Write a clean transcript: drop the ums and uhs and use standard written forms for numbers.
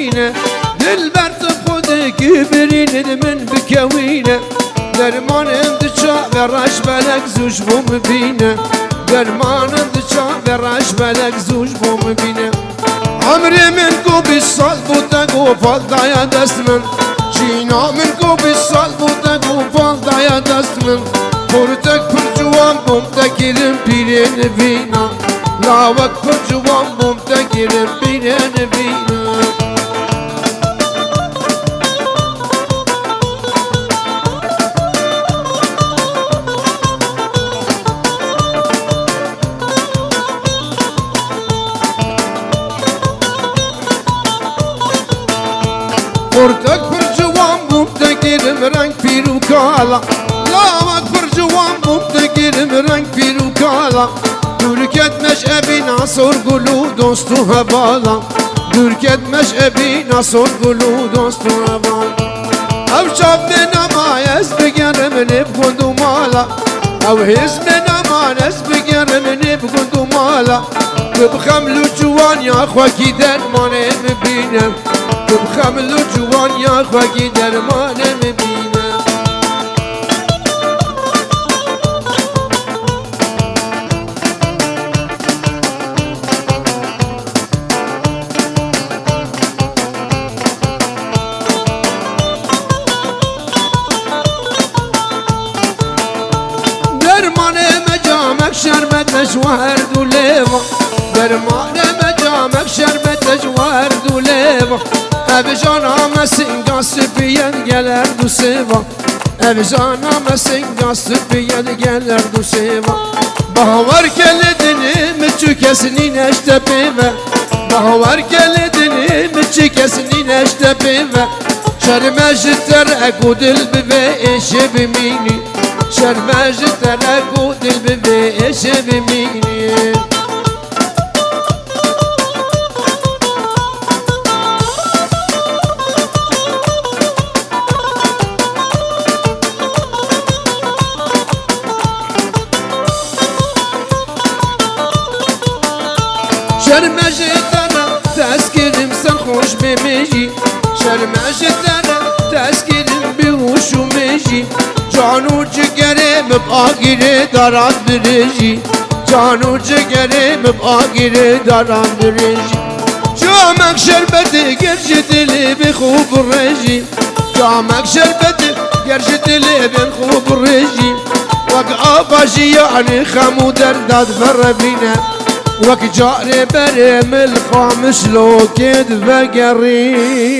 ببینه دل برد خودکی برینه من بکوینه درمانم دچا ورش بلک زوش بوم بینه درمانم دچا ورش بلک زوش بوم بینه عمري منكو بالصال بوتاكو فالضايا دست من جينا منكو بالصال بوتاكو فالضايا دست من فورتك برجوان بومتاكيرم بيرين فينا لاوك برجوان بومتاكيرم بيرين فينا Ortak bir civan bumda girim renk pirukala Lavat bir civan bumda girim renk pirukala Türket meşebi nasor gulu dostu hevala Türket meşebi nasor gulu dostu hevala Ev çabne namayez begerim nib gundumala Ev hizme namayez begerim nib gundumala Kıbxemlu civan ya xwaki dermanem binem Kıbxemlu civan ya xwaki dermanem binem Dermaneme camek şerbet meşver duleva Dermaneme camek şerbet meşver duleva Ev caname singa süpiyen geler du seva Ev caname singa süpiyen geler du seva Bahavar keledini müçü kesini neşte pive Bahavar keledini müçü kesini neşte pive Şermejter egu dil bive eşe bimini Şermejter egu dil bive eşe bimini شرمجتنا تسكرم سرخوش بمجي شرمجتنا تسكرم بوش ومجي جانو جگرم بآگیره دارم برجی جانو جگرم بآگیره دارم برجی جامک شربت گرج دلی بخوب رجی جامک شربت گرج دلی بخوب رجی وق آباجی یعنی خمو درداد فربینه وك جاري بريم الخامس لو كد فقرينا